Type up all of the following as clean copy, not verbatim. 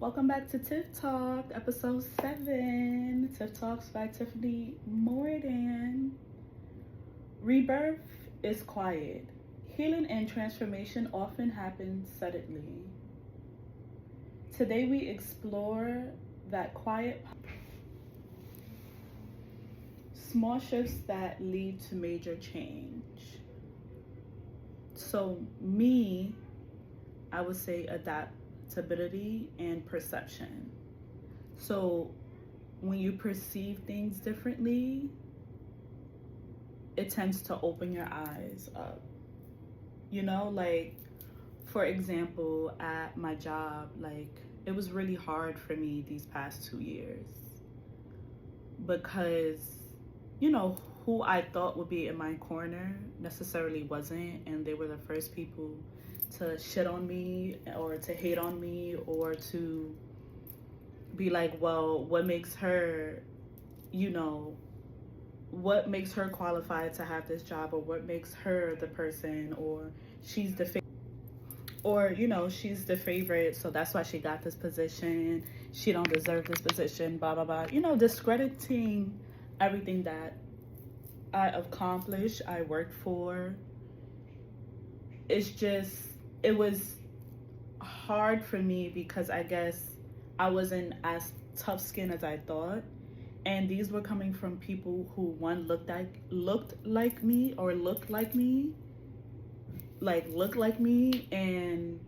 Welcome back to Tiff Talk, episode 7. Tiff Talks by Tiffany Morgan. Rebirth is quiet. Healing and transformation often happen suddenly. Today we explore that quiet, small shifts that lead to major change. So I would say adaptability and perception. So when you perceive things differently, it tends to open your eyes up. Like, for example, at my job, it was really hard for me these past 2 years because, who I thought would be in my corner necessarily wasn't, and they were the first people to shit on me or to hate on me or to be like, well, what makes her qualified to have this job, or what makes her the person, or she's the she's the favorite, so that's why she got this position, she don't deserve this position, blah blah blah, discrediting everything that I accomplished, I worked for. It was hard for me because I guess I wasn't as tough skinned as I thought. And these were coming from people who, one, looked like me, and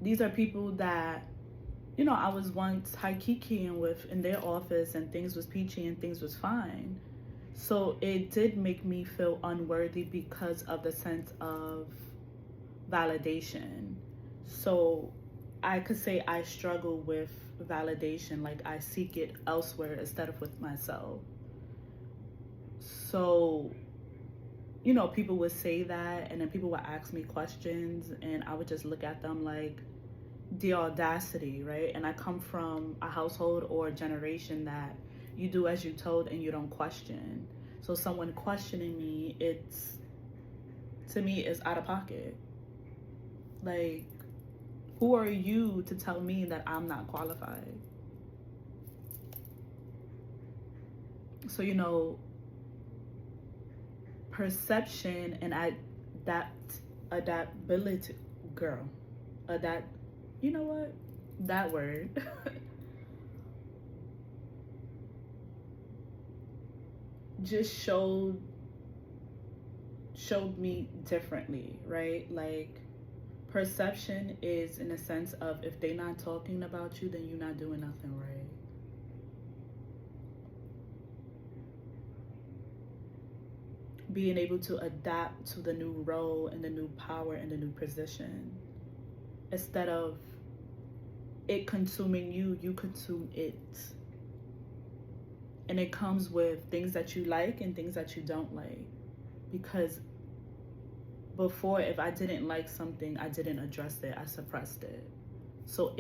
these are people that, I was once high-key-keying with in their office, and things was peachy and things was fine. So it did make me feel unworthy because of the sense of validation. So I could say I struggle with validation, like I seek it elsewhere instead of with myself. So, people would say that, and then people would ask me questions, and I would just look at them like, the audacity, right? And I come from a household or a generation that you do as you're told and you don't question. So someone questioning me, to me, it's out of pocket. Like, who are you to tell me that I'm not qualified? So, perception and adaptability, girl, that word. Just showed me differently, right? Like, perception is in a sense of, if they're not talking about you, then you're not doing nothing right. Being able to adapt to the new role and the new power and the new position, instead of it consuming you, you consume it. And it comes with things that you like and things that you don't like. Because before, if I didn't like something, I didn't address it, I suppressed it. So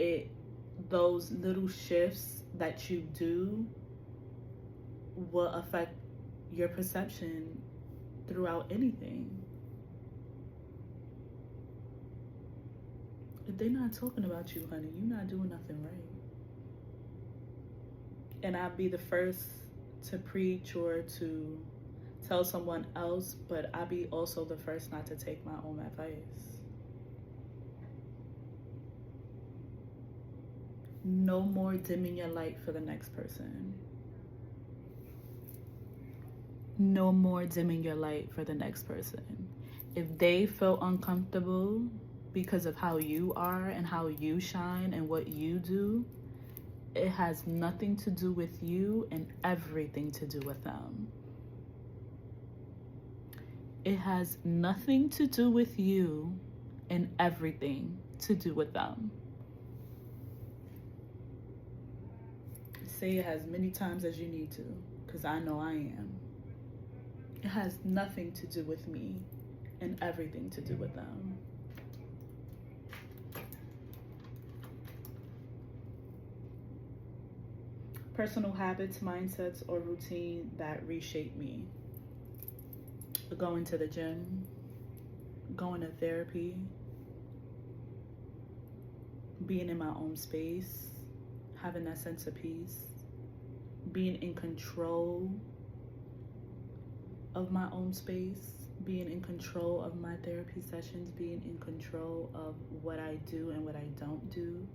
those little shifts that you do will affect your perception throughout anything. If they're not talking about you, honey, you're not doing nothing right. And I'll be the first to preach or to tell someone else, but I'll be also the first not to take my own advice. No more dimming your light for the next person. No more dimming your light for the next person. If they feel uncomfortable because of how you are and how you shine and what you do, it has nothing to do with you and everything to do with them. It has nothing to do with you and everything to do with them. Say it as many times as you need to, because I know I am. It has nothing to do with me and everything to do with them. Personal habits, mindsets, or routine that reshape me. Going to the gym, going to therapy, being in my own space, having that sense of peace, being in control of my own space, being in control of my therapy sessions, being in control of what I do and what I don't do.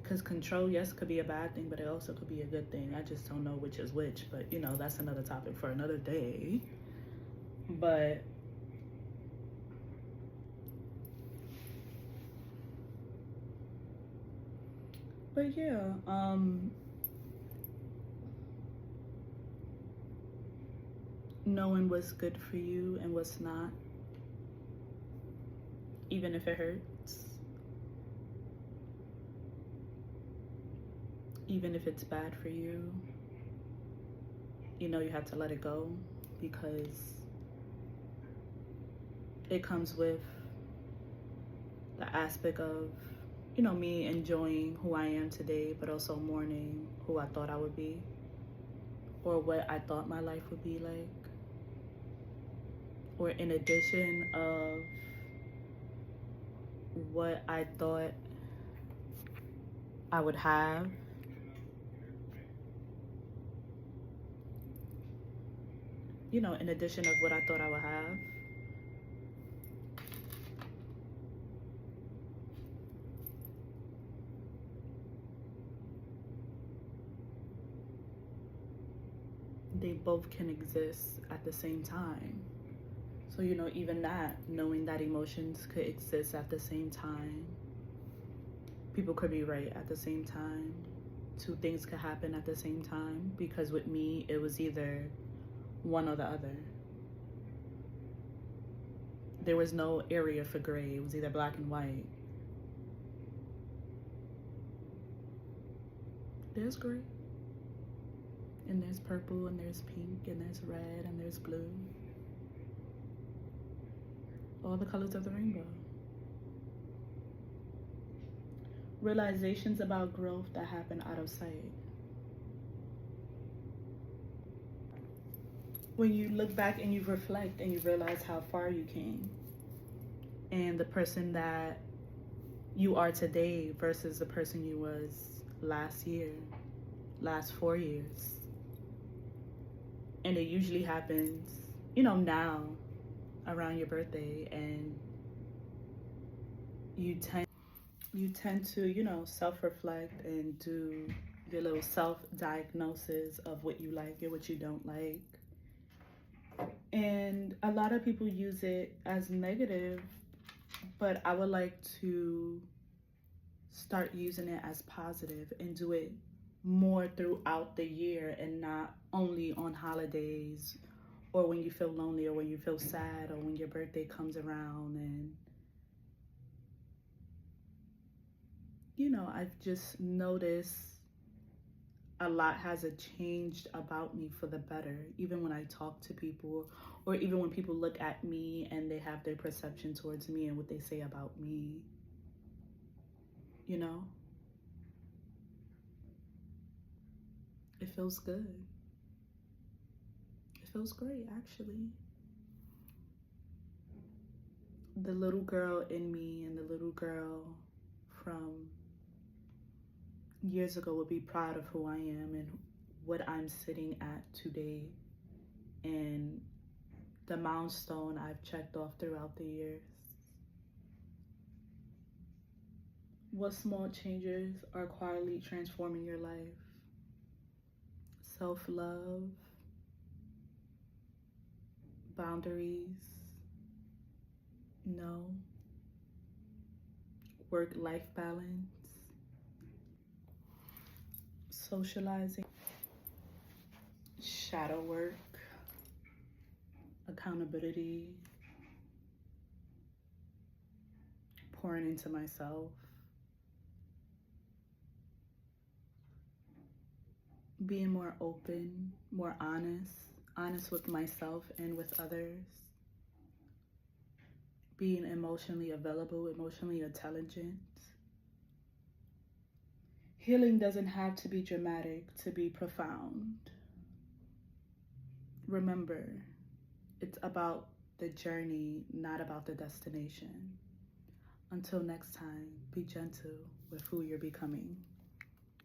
Because control, yes, could be a bad thing, but it also could be a good thing. I just don't know which is which, but you know, that's another topic for another day. But yeah, knowing what's good for you and what's not, even if it hurts, even if it's bad for you, you know, you have to let it go, because it comes with the aspect of, you know, me enjoying who I am today, but also mourning who I thought I would be, or what I thought my life would be like. Or in addition of what I thought I would have, you know, in addition of what I thought I would have, they both can exist at the same time. So, you know, even that, knowing that emotions could exist at the same time, people could be right at the same time, two things could happen at the same time, because with me, it was either one or the other. There was no area for gray, it was either black and white. There's gray, and there's purple, and there's pink, and there's red, and there's blue. All the colors of the rainbow. Realizations about growth that happen out of sight. When you look back and you reflect and you realize how far you came, and the person that you are today versus the person you was last year, last 4 years. And it usually happens, you know, now around your birthday, and you tend to, you know, self-reflect and do your little self-diagnosis of what you like and what you don't like. And a lot of people use it as negative, but I would like to start using it as positive and do it more throughout the year, and not only on holidays or when you feel lonely or when you feel sad or when your birthday comes around. And you know, I've just noticed a lot has changed about me for the better, even when I talk to people, or even when people look at me and they have their perception towards me and what they say about me, you know? It feels good. It feels great, actually. The little girl in me and the little girl from years ago would be proud of who I am and what I'm sitting at today, and the milestone I've checked off throughout the years. What small changes are quietly transforming your life? Self-love, boundaries, no, work-life balance, socializing, shadow work, accountability, pouring into myself, being more open, more honest with myself and with others, being emotionally available, emotionally intelligent. Healing doesn't have to be dramatic to be profound. Remember, it's about the journey, not about the destination. Until next time, be gentle with who you're becoming.